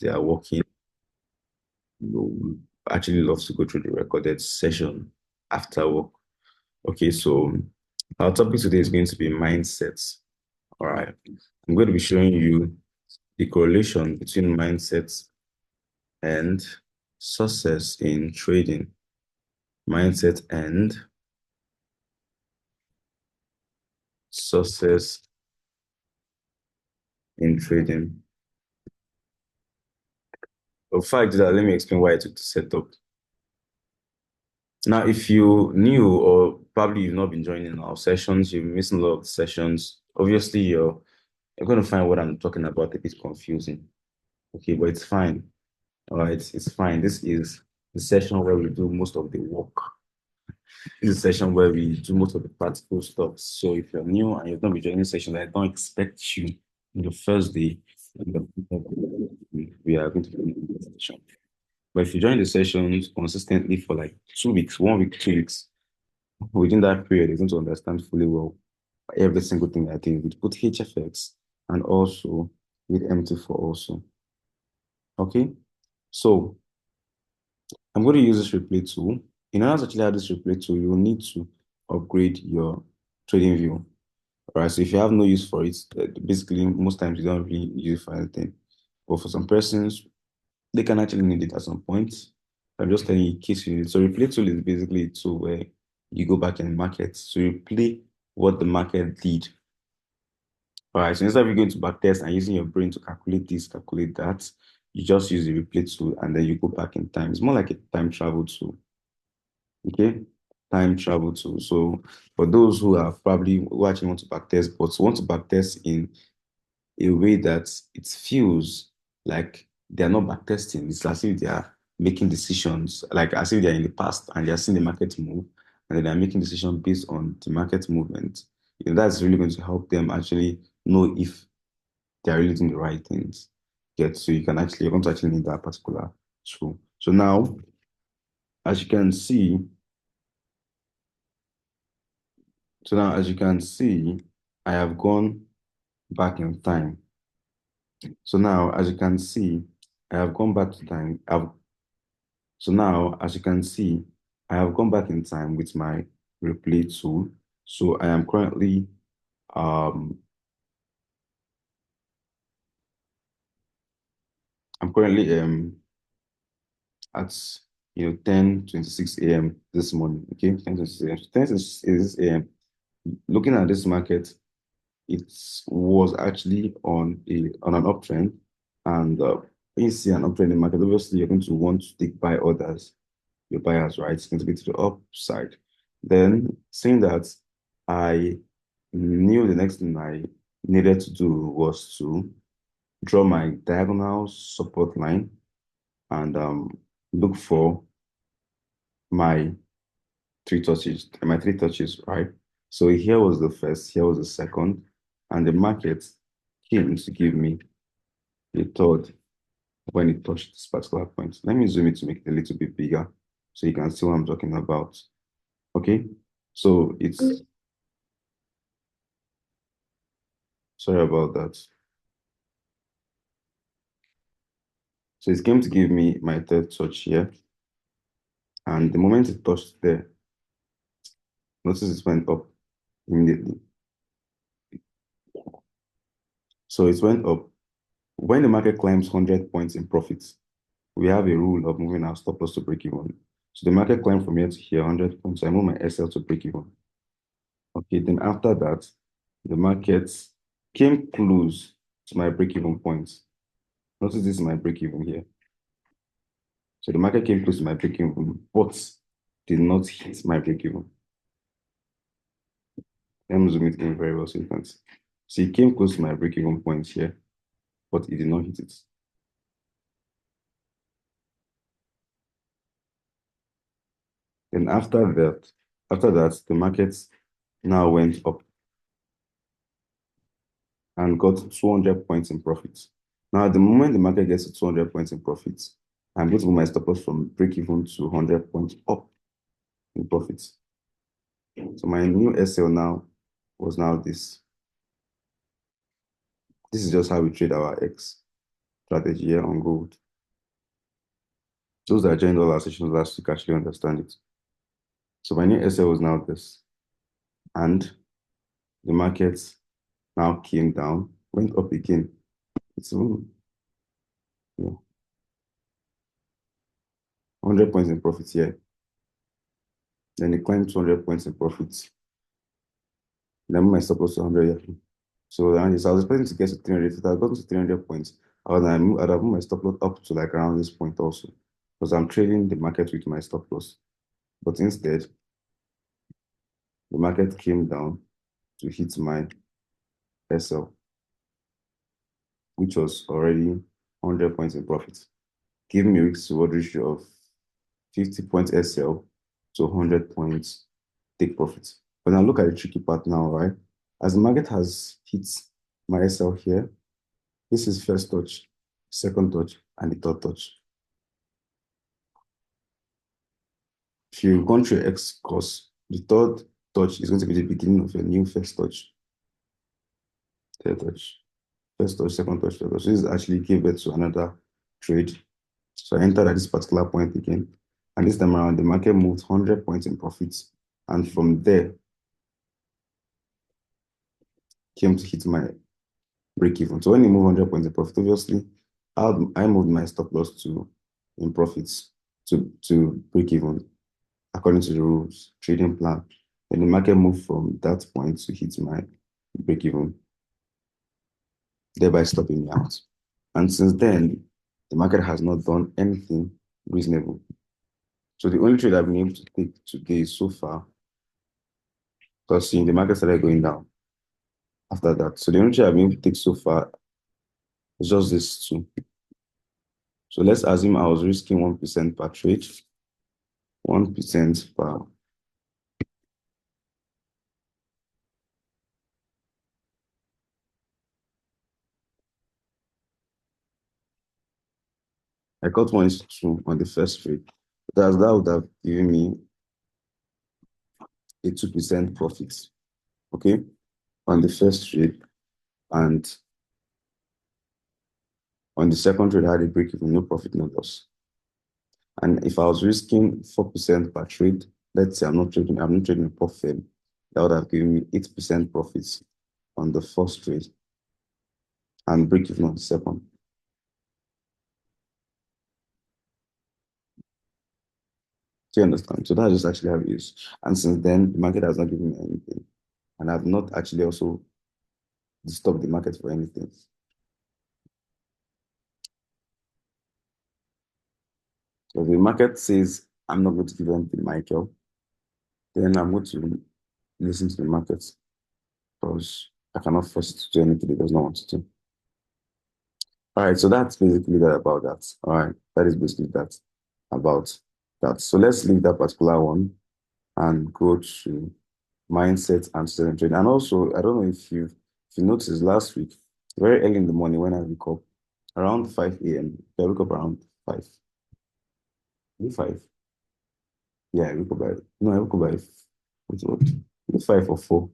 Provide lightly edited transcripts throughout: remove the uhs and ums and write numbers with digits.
they are working, we actually love to go through the recorded session after work. Okay, so our topic today is going to be mindsets. All right. I'm going to be showing you the correlation between mindsets and success in trading. Mindset and success in trading. Before I do that, let me explain why I took the setup. Now, if you knew or probably you've not been joining our sessions, you're missing a lot of the sessions. Obviously, you're going to find what I'm talking about a bit confusing. Okay, but it's fine. All right, it's fine. This is the session where we do most of the work. This is a session where we do most of the practical stuff. So if you're new and you've not been joining sessions, I don't expect you in the first day. We are going to be in the session. But if you join the sessions consistently for like 2 weeks, 1 week, 2 weeks, within that period, you're going to understand fully well every single thing I did with both HFX and also with MT4 also. Okay, so I'm going to use this replay tool. In order to actually have this replay tool, you will need to upgrade your trading view. All right, so if you have no use for it, basically most times you don't really use it for anything. But for some persons, they can actually need it at some point. I'm just telling you in case you need it. So replay tool is basically a tool where you go back in the market to replay what the market did. All right, so instead of you going to backtest and using your brain to calculate this, calculate that, you just use the replay tool and then you go back in time. It's more like a time travel tool. Okay, time travel tool. So for those who are probably who actually want to backtest, but want to backtest in a way that it feels like they're not backtesting. It's as if they are making decisions, like as if they're in the past and they're seeing the market move, and then they're making decisions based on the market movement. That's really going to help them actually know if they're really doing the right things. Get so you're going to actually need that particular tool. So now, as you can see, as you can see, I have gone back in time. So now, as you can see, I have gone back to time. So now, as you can see, I have gone back in time with my replay tool. So I am currently um I'm currently at 10:26 a.m. this morning. Okay, 10:26 a.m. So 10:26 a.m. Looking at this market, it was actually on an uptrend, and when you see an uptrend in the market, obviously you're going to want to take buy orders, your buyers, right? It's going to be to the upside. Then saying that, I knew the next thing I needed to do was to draw my diagonal support line and look for my three touches, right? So here was the first, here was the second, and the market came to give me a third when it touched this particular point. Let me zoom it to make it a little bit bigger so you can see what I'm talking about. Okay, so it's sorry about that. So it's going to give me my third touch here, and the moment it touched there, notice it went up immediately. So it went up. When the market climbs 100 points in profits, we have a rule of moving our stop loss to break even. So the market climbed from here to here, 100 points. So I move my SL to break even. Okay, then after that, the market came close to my break even point. Notice this is my break even here. So the market came close to my break even, but did not hit my break even. Let me zoom it in very well so you can see. So it came close to my break even point here, but it did not hit it. Then after that, the market now went up and got 200 points in profits. Now, at the moment the market gets to 200 points in profits, I'm going to move my stop loss from break even to 100 points up in profits. So my new SL now was now this. This is just how we trade our X. strategy here on gold. Those that joined all our sessions last week actually understand it. So my new SL is now this. And the market now came down, went up again. It's yeah, 100 points in profit here. Then it climbed 200 points in profit. Then my stop loss to 100 here. So I was expecting to get to 300. If I had gotten to 300 points, I'd have moved my stop loss up to like around this point also. Because I'm trading the market with my stop loss. But instead, the market came down to hit my SL, which was already 100 points in profit, giving me a risk to reward ratio of 50 points SL to 100 points take profit. But now look at the tricky part now, right? As the market has hit my SL here, this is first touch, second touch, and the third touch. If you've gone through X course, the third touch is going to be the beginning of your new first touch, third touch, first touch, second touch, third touch. So this actually gave birth to another trade. So I entered at this particular point again. And this time around, the market moved 100 points in profits. And from there, came to hit my break even. So when you move 100 points in profit, obviously, I moved my stop loss to in profits to break even according to the rules, trading plan. And the market moved from that point to hit my break even, thereby stopping me out. And since then, the market has not done anything reasonable. So the only trade I've been able to take today so far, because seeing the market started going down after that. So the only trade I've been able to take so far is just this two. So let's assume I was risking 1% per trade, 1% per. I got 1:2 on the first trade. That would have given me a 2% profit, okay, on the first trade. And on the second trade, I had a break even, no profit, no loss. And if I was risking 4% per trade, let's say I'm not trading a profit, that would have given me 8% profits on the first trade and break even on the second. Do you understand? So that's just actually how it is. And since then, the market has not given me anything. And I've not actually also disturbed the market for anything. So if the market says, I'm not going to give anything, Michael, then I'm going to listen to the market because I cannot force it to do anything it does not want to do. All right, so that's basically that about that. All right, that is basically that about that. So let's leave that particular one and go to mindset and student training. And also, I don't know if you noticed last week, very early in the morning when I wake up, around 5 a.m. I wake up around 5. 5. Yeah, I wake up by no, I wake up by what? 5 or 4.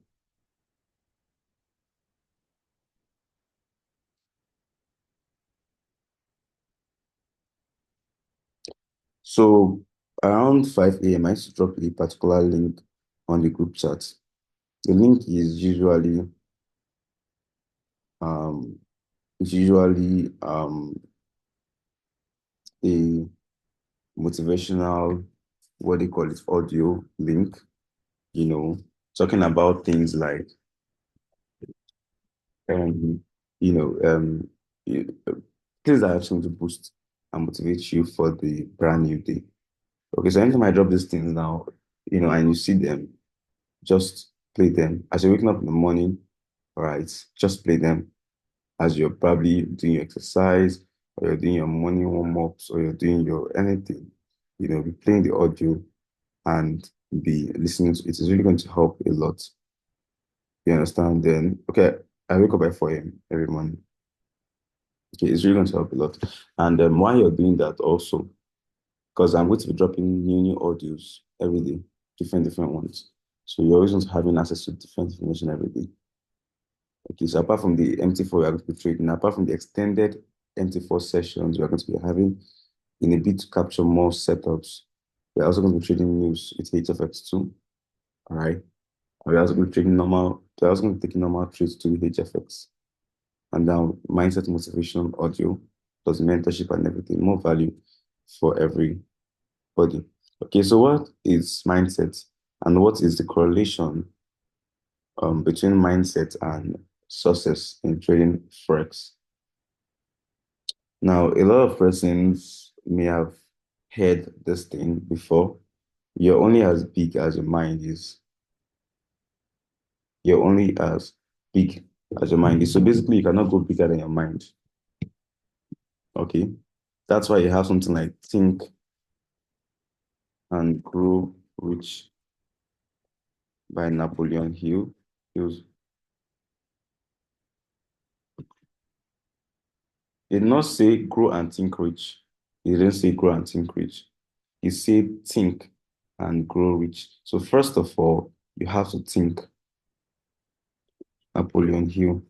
So around 5 a.m. I used to drop a particular link on the group chat. The link is um usually a motivational, what they call it, audio link, talking about things like um, you know, you- things that are going to boost and motivate you for the brand new day. Okay, so anytime I drop these things now, and you see them, just play them. As you're waking up in the morning, all right, just play them as you're probably doing your exercise, or you're doing your morning warm-ups, or you're doing your anything, be playing the audio and be listening to it. It's really going to help a lot. You understand? Then, okay, I wake up at 4 a.m. every morning. Okay, it's really going to help a lot. And while you're doing that also, because I'm going to be dropping new audios every day, different ones. So you're always going to having access to different information every day. Okay, so apart from the MT4 we are going to be trading, apart from the extended MT4 sessions we're going to be having in a bid to capture more setups. We're also going to be trading news with HFX too. All right. We're also going to be trading normal, we're also going to be taking normal trades to HFX. And now mindset, motivation, audio, plus mentorship and everything, more value for everybody. Okay, so what is mindset and what is the correlation between mindset and success in trading forex? Now, a lot of persons may have heard this thing before. You're only as big as your mind is. You're only as big as your mind is. So basically, you cannot go bigger than your mind. Okay. That's why you have something like think and grow rich by Napoleon Hill. He did not say grow and think rich. He didn't say grow and think rich. He said think and grow rich. So first of all, you have to think. Napoleon Hill.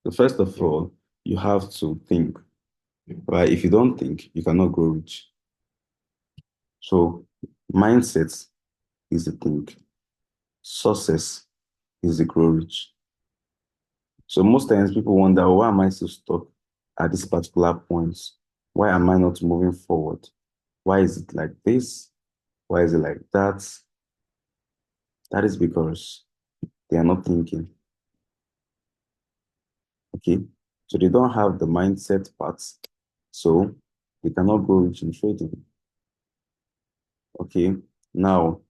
So first of all, you have to think. Right? If you don't think, you cannot grow rich. So mindset is the think. Success is the grow rich. So most times people wonder, why am I so stuck at this particular point? Why am I not moving forward? Why is it like this? Why is it like that? That is because they are not thinking. Okay. So they don't have the mindset parts. So they cannot go rich in trading. Okay. Now,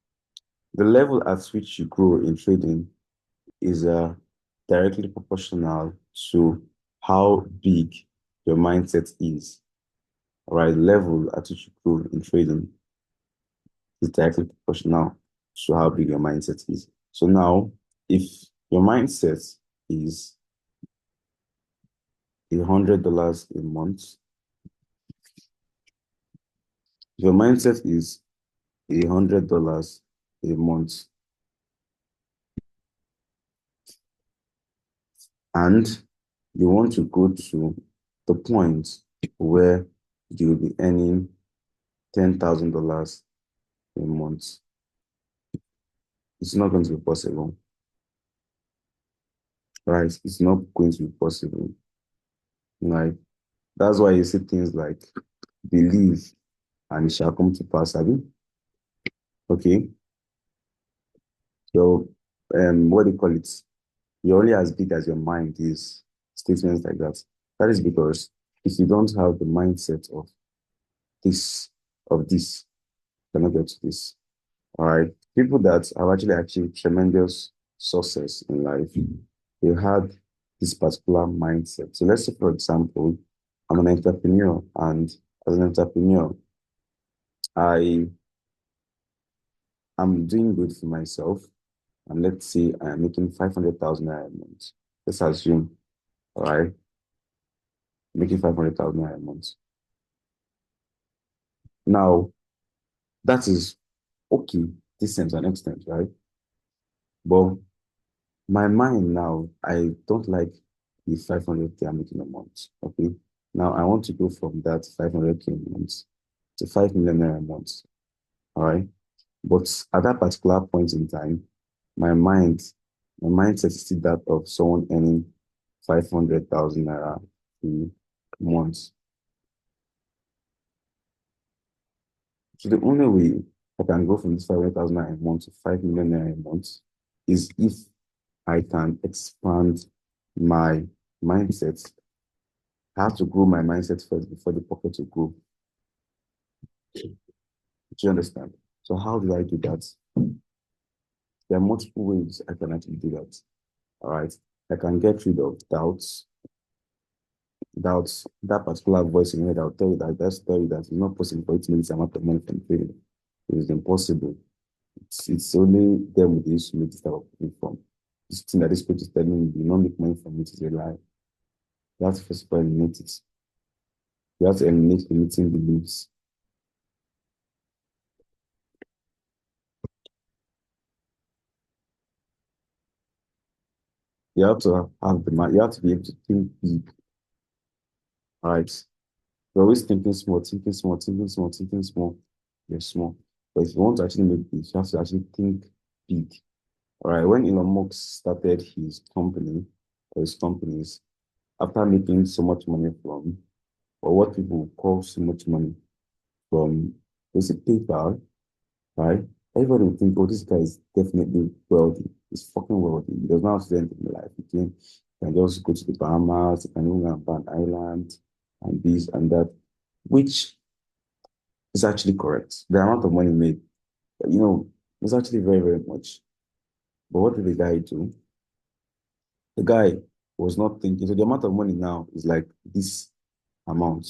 the level at which you grow in trading is directly proportional to how big your mindset is. All right. Level at which you grow in trading is directly proportional to how big your mindset is. So now, if your mindset is $100 a month, if your mindset is $100 a month, and you want to go to the point where you'll be earning $10,000 a month, it's not going to be possible, right? It's not going to be possible. Right? That's why you see things like believe and it shall come to pass. Have you? Okay. So, what do you call it? You're only as big as your mind is. Statements like that. That is because if you don't have the mindset this, of this, you cannot get to this. All right. People that have actually achieved tremendous success in life, they had this particular mindset. So let's say, for example, I'm an entrepreneur, and as an entrepreneur, I am doing good for myself. And let's say I am making 500,000 naira a month. Let's assume, all right, making 500,000 naira a month. Now, that is okay, decent to an extent, right? But my mind now, I don't like the 500K I'm making a month. Okay. Now I want to go from that 500K a month to 5 million naira a month. All right. But at that particular point in time, my mind, my mindset is still that of someone earning 500,000 naira a month. So the only way I can go from this 500,000 naira a month to 5 million naira a month is if I can expand my mindset. I have to grow my mindset first before the pocket will grow. Do you understand? So how do I do that? There are multiple ways I can actually do that. All right. I can get rid of doubts, that particular voice in your head. I'll tell you that that's tell you that it's not possible for it to make this amount of money from trading. It is impossible. It's only them with the instrument this type of from. This thing that this coach is telling you, you not make money from it is a lie. You have to first of all eliminate it. You have to eliminate limiting beliefs. You have to have the mind. You have to be able to think big, right? You're always thinking small, thinking small, thinking small, thinking small. You're small. But if you want to actually make this, you have to actually think big. All right. When Elon Musk started his company or his companies, after making so much money from, or what people call so much money from basic PayPal, right? Everybody would think, oh, this guy is definitely wealthy. He's fucking wealthy. He does not have to do anything in life. He can just go to the Bahamas, he can go and buy an island and this and that, which is actually correct. The amount of money made, you know, is actually very, very much. But what did the guy do? The guy was not thinking. So the amount of money now is like this amount.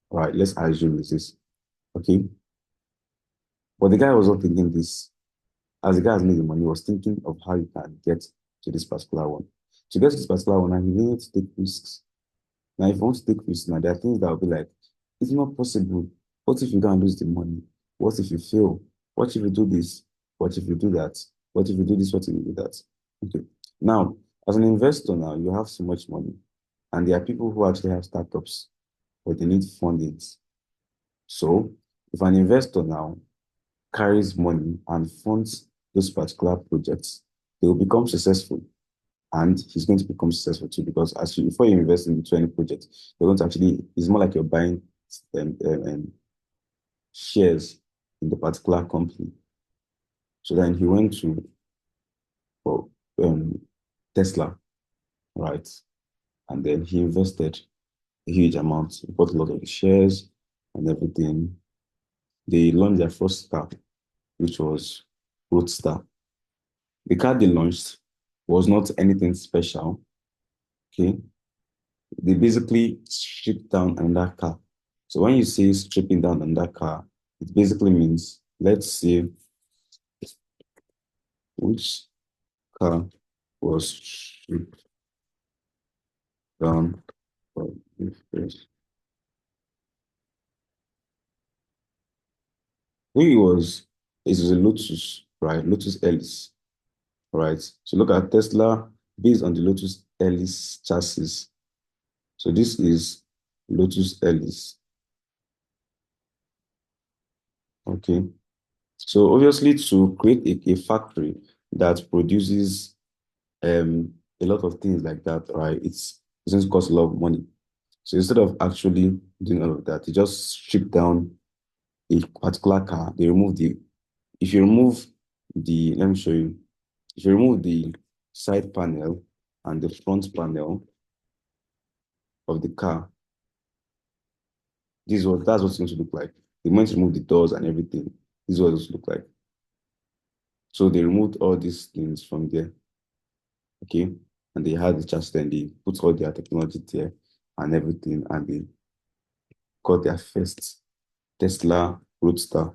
All right, let's assume it's this. Okay. But the guy was not thinking this. As the guy has made the money, he was thinking of how he can get to this particular one. To get to this particular one, and he needed to take risks. Now, if you want to take risks, now there are things that will be like, it's not possible. What if you can't lose the money? What if you fail? What if you do this? What if you do that? What if you do this? What if you do that? Okay. Now, as an investor now, you have so much money. And there are people who actually have startups, but they need funding. So if an investor now carries money and funds those particular projects, they will become successful. And he's going to become successful too because before you invest into any project, you're going to actually, it's more like you're buying shares in the particular company. So then he went to well, um, Tesla, right? And then he invested a huge amount. He bought a lot of the shares and everything. They launched their first car, which was Roadster. The car they launched was not anything special. Okay. They basically stripped down another car. So when you say stripping down another car, it basically means, let's say, which car was stripped down from the first. I think it was a Lotus, right? Lotus Elise, right? So look at Tesla based on the Lotus Elise chassis. So this is Lotus Elise, okay? So obviously to create a factory that produces a lot of things like that, right? It's going to cost a lot of money. So instead of actually doing all of that, you just strip down a particular car. If you remove let me show you. If you remove the side panel and the front panel of the car, that's what it's going to look like. They meant to remove the doors and everything. This is what it's look like. So they removed all these things from there, okay? And they had the chassis and they put all their technology there and everything, and they got their first Tesla Roadster.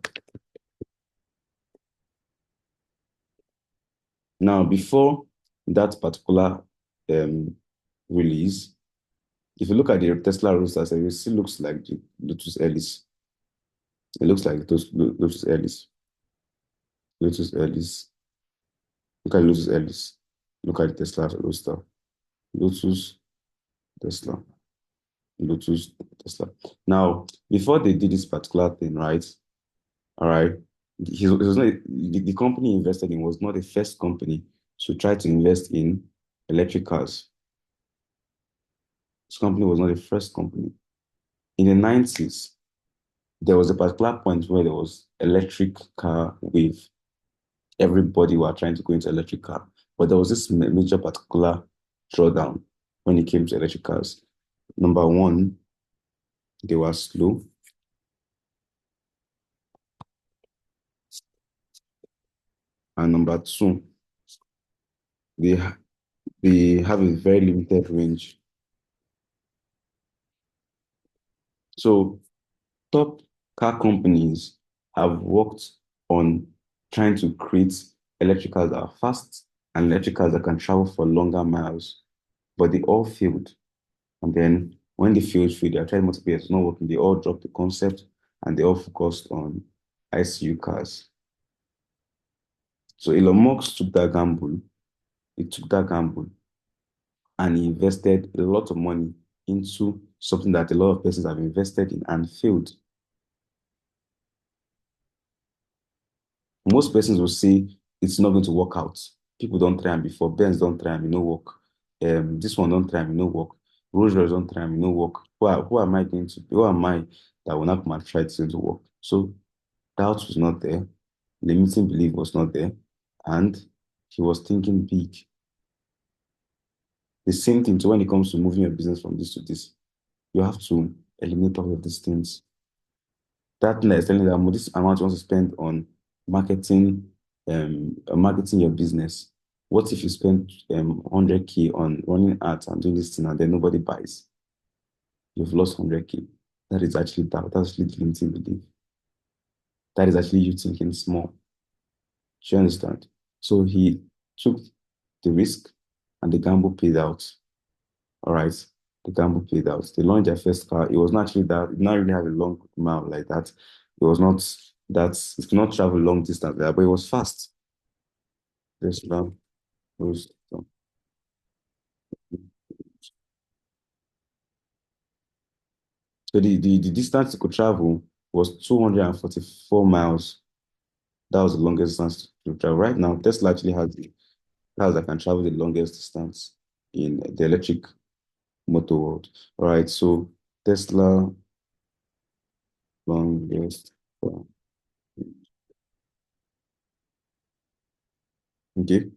Now, before that particular um, release, if you look at the Tesla Roadster, it still looks like the Lotus Elise. It looks like Lotus Elise. Lotus Elise. Look at Lotus Elise. Look at the Tesla Roadster. Lotus Tesla. Lotus Tesla. Now, before they did this particular thing, right? All right. It was not, the company he invested in was not the first company to try to invest in electric cars. This company was not the first company. In the 90s, there was a particular point where there was electric car wave. Everybody were trying to go into electric car. But there was this major particular drawdown when it came to electric cars. Number one, they were slow. And number two, they, they have a very limited range. So top car companies have worked on trying to create electric cars that are fast and electric cars that can travel for longer miles, but they all failed. And then when they failed, they are trying multiple years, it's not working. They all dropped the concept and they all focused on ICU cars. So Elon Musk took that gamble. He took that gamble and he invested a lot of money into something that a lot of persons have invested in and failed. Most persons will say it's not going to work out. People don't try and before. Benz don't try and no work. This one don't try and no work. Rolls Royce don't try and no work. Who am I going to be? Who am I that will not come and try to work? So doubt was not there. Limiting belief was not there. And he was thinking big. The same thing. So when it comes to moving your business from this to this, you have to eliminate all of these things. That thing that is telling you that this amount you want to spend on marketing, marketing your business. What if you spend 100K on running ads and doing this thing and then nobody buys? You've lost 100K. That is actually doubt. That's actually limiting belief. That is actually you thinking small. Do you understand? So he took the risk and the gamble paid out. All right. The gamble played out. They launched their first car. It was not actually that, it did not really have a long mile like that. It was not that, it could not travel long distance there, but it was fast. Yes, now, it was, so the distance it could travel was 244 miles. That was the longest distance to travel. Right now, Tesla actually has the cars that can travel the longest distance in the electric motor world. All right, so Tesla longest. Okay.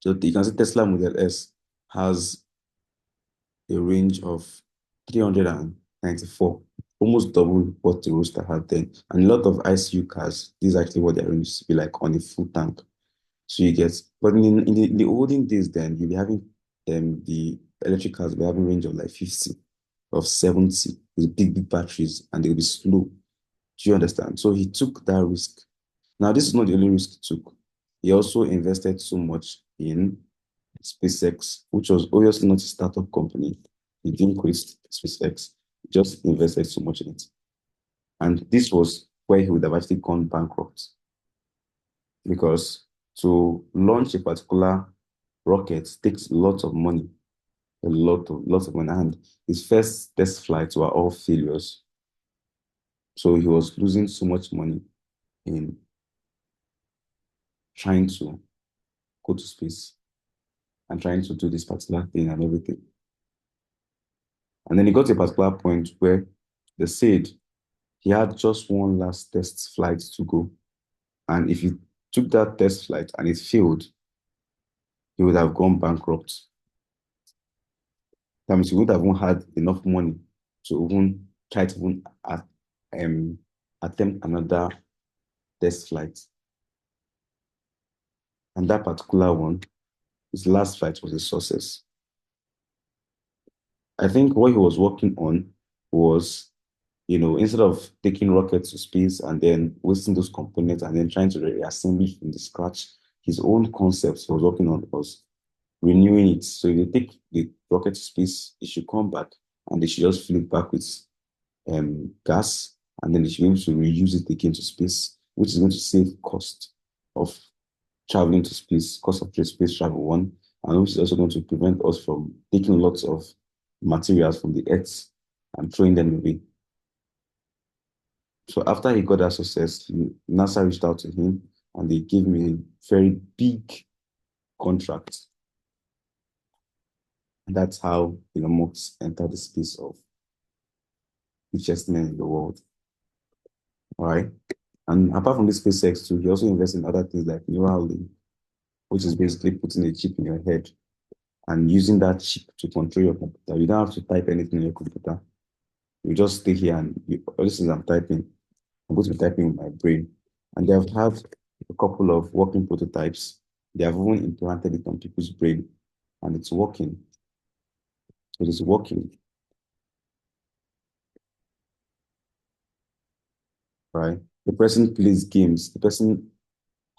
So you can see Tesla Model S has a range of 394, almost double what the Roadster had then. And a lot of ICU cars, this is actually what their range used to be like on a full tank. So you get, but in the olden days then, you'll be having the electric cars will be having range of like 50, of 70 with big, big batteries, and they'll be slow. Do you understand? So he took that risk. Now, this is not the only risk he took. He also invested so much in SpaceX, which was obviously not a startup company. He didn't quit SpaceX, he just invested so much in it. And this was where he would have actually gone bankrupt because to launch a particular rocket takes lots of money, lots of money. And his first test flights were all failures. So he was losing so much money in trying to go to space and trying to do this particular thing and everything. And then he got to a particular point where they said he had just one last test flight to go. And if he took that test flight and it failed, he would have gone bankrupt. That means he would have even had enough money to even try to even um, attempt another test flight. And that particular one, his last flight was a success. I think what he was working on was, instead of taking rockets to space and then wasting those components and then trying to reassemble from the scratch, his own concepts he was working on was renewing it. So if they take the rocket to space, it should come back and they should just fill it back with gas, and then they should be able to reuse it again to space, which is going to save cost of traveling to space, cost of space travel one, and which is also going to prevent us from taking lots of materials from the earth and throwing them away. So after he got that success, NASA reached out to him and they gave me a very big contract. And that's how Elon Musk entered the space of richest men in the world. All right. And apart from this SpaceX too, he also invests in other things like Neuralink, which is basically putting a chip in your head and using that chip to control your computer. You don't have to type anything in your computer. You just stay here and all this is I'm typing. I'm going to be typing with my brain. And they have had a couple of working prototypes. They have even implanted it on people's brain and it's working. It is working, right? The person plays games. I think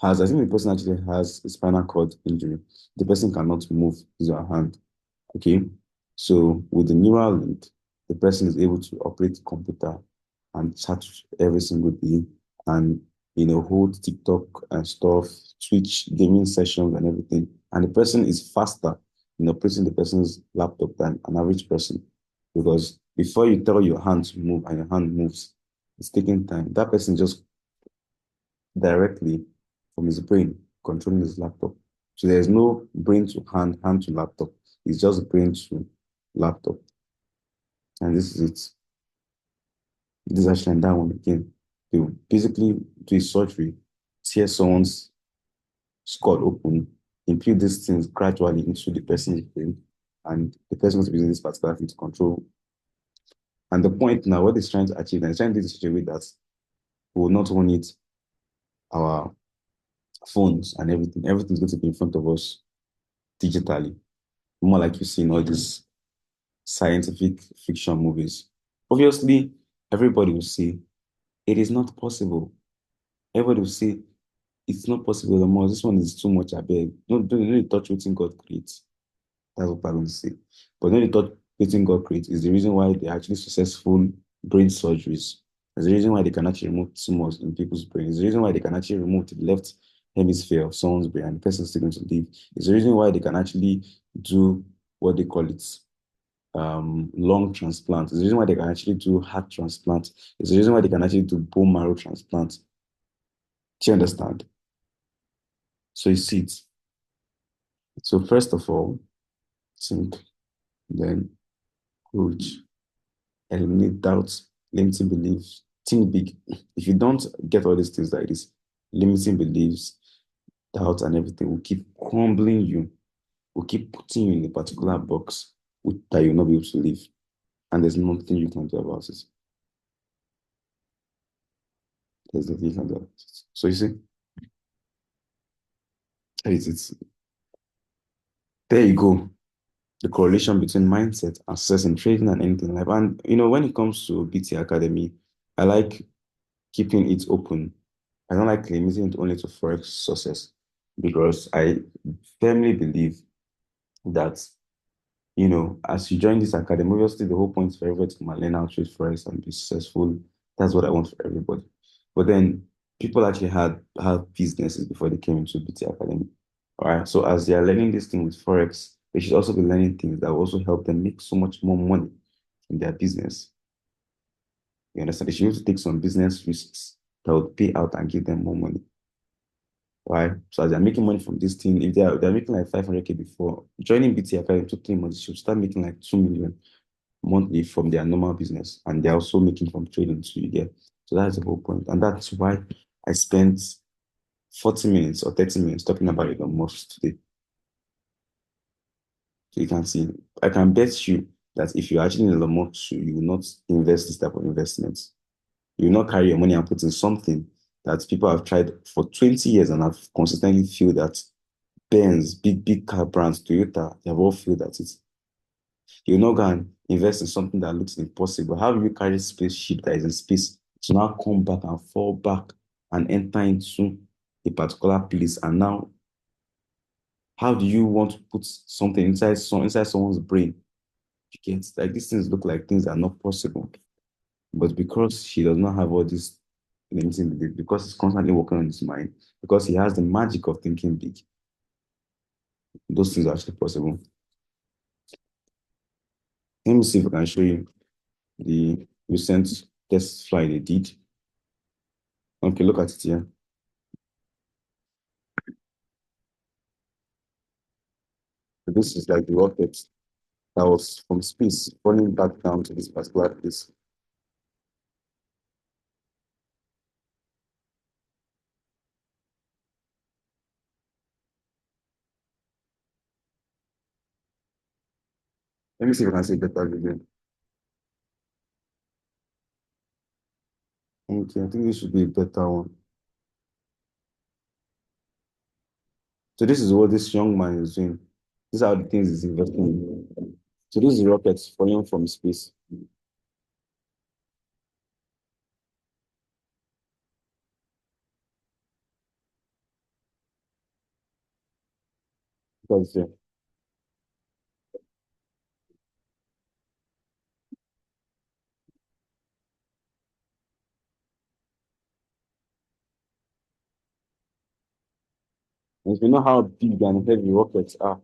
the person actually has a spinal cord injury. The person cannot move his or her hand. Okay. So with the neural link, the person is able to operate the computer and chat every single day and hold TikTok and stuff, Twitch gaming sessions and everything. And the person is faster in operating the person's laptop than an average person. Because before you tell your hand to move and your hand moves, it's taking time. That person just directly from his brain controlling his laptop. So there's no brain to hand, hand to laptop. It's just brain to laptop. And this is it. This is actually that one again. They will basically do a surgery, tear someone's skull open, impute these things gradually into the person's brain, and the person is using this particular thing to control. And the point now, what it's trying to achieve, and it's trying to do this in such a way that we will not only need our phones and everything. Everything's going to be in front of us digitally, more like you see in all these scientific fiction movies. Obviously, everybody will say it is not possible. Everybody will say it's not possible anymore. This one is too much. I beg. Don't really touch what God creates. That's what I'm going to say. But when you thought getting God creates is the reason why they're actually successful brain surgeries. There's the reason why they can actually remove tumors in people's brains. The reason why they can actually remove the left hemisphere of someone's brain and the person's still going to live. It's the reason why they can actually do what they call it lung transplant. It's the reason why they can actually do heart transplant. It's the reason why they can actually do bone marrow transplant. Do you understand? So you see it. So first of all, think, then coach. Eliminate doubts, limiting beliefs, think big. If you don't get all these things like this, limiting beliefs, doubts, and everything will keep crumbling you, will keep putting you in a particular box that you'll not be able to live. And there's nothing you can do about it. There's nothing you can do about it. So you see, it's there you go. The correlation between mindset and success in trading and anything in life. And when it comes to BT Academy, I like keeping it open. I don't like limiting it only to Forex success because I firmly believe that, as you join this academy, obviously the whole point is for everybody to come and learn how to trade Forex and be successful. That's what I want for everybody. But then people actually had businesses before they came into BT Academy. All right. So as they are learning this thing with Forex, they should also be learning things that will also help them make so much more money in their business. You understand? They should be able to take some business risks that would pay out and give them more money. Right? So as they're making money from this thing, if they're making like 500K before joining BT Academy 2, 3 months, they should start making like 2 million monthly from their normal business. And they're also making from trading too, you get. So that's the whole point. And that's why I spent 40 minutes or 30 minutes talking about it almost today. So you can see, I can bet you that if you're actually in Elon Musk, you will not invest this type of investments. You will not carry your money and put in something that people have tried for 20 years and have consistently feel that Benz, big car brands, Toyota, they have all failed at it. You will not go and invest in something that looks impossible. How will you carry a spaceship that is in space to now come back and fall back and enter into a particular place? And now, how do you want to put something inside someone's brain? You get like these things look like things that are not possible. But because he does not have all this limiting belief, because he's constantly working on his mind, because he has the magic of thinking big, those things are actually possible. Let me see if I can show you the recent test flight they did. Okay, look at it here. So this is like the rocket that was from space falling back down to this particular place. Let me see if I can see a better video. Okay, I think this should be a better one. So this is what this young man is doing. These are the things he's investing in. So this is rockets falling from space. Because if you know how big and heavy rockets are,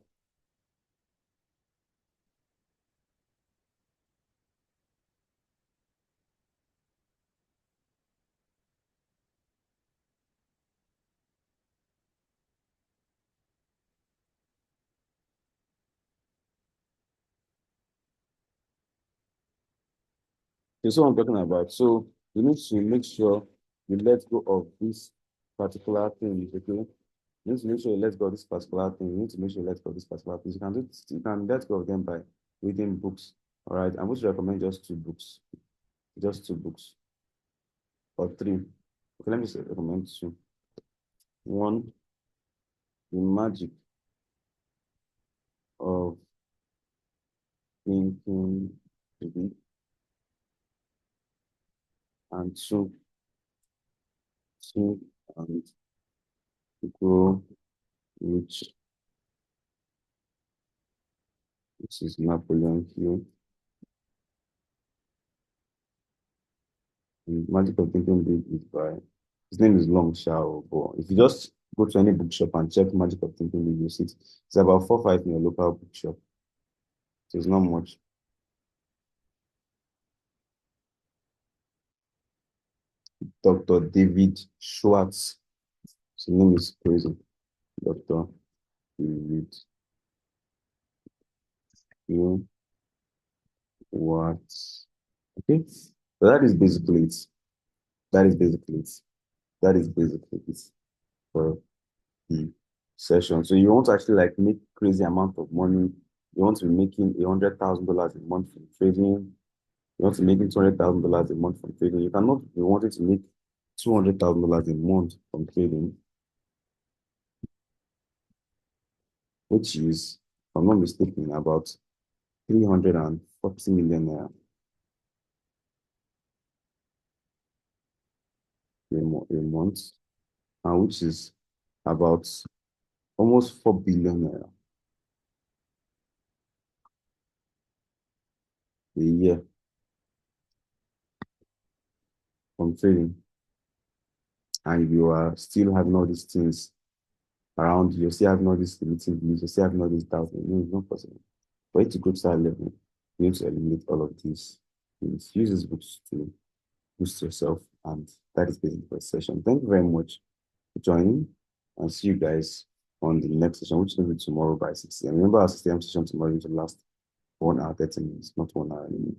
That's what I'm talking about. So you need to make sure you let go of this particular thing, okay? You need to make sure you let go of this particular thing. You need to make sure you let go of this particular thing. You can do this, you can let go of them by reading books. All right. I'm going to recommend just two books. Just two books or three. Okay, let me say recommend two. One, The Magic of Thinking Big, and two, and Grow Rich. This is Napoleon Hill. And Magic of Thinking Big is by, his name is Long Shao, but if you just go to any bookshop and check Magic of Thinking Big, you see it. It's about 4 5 in your local bookshop. So it's not much. Dr. David Schwartz. His name is crazy. Dr. David. You what? Okay. So that is basically it. That is basically it. That is basically it for the session. So you want to actually like make crazy amount of money. You want to be making $100,000 a month from trading. You want to make $200,000 a month from trading. You cannot be wanting to make $200,000 a month from trading, which is, if I'm not mistaken, about 340 million naira a month, and which is about almost 4 billion naira a year from trading. And you are still having all these things around you, you're still having all these limiting beliefs, you're still having all these doubts. No, it's not possible. For you to go to that level, you need to eliminate all of these things. Use these books to boost yourself, and that is basically the session. Thank you very much for joining, and see you guys on the next session, which will be tomorrow by 6 a.m. Remember, our 6 a.m. session tomorrow is the last 1 hour, 30 minutes, not 1 hour anymore.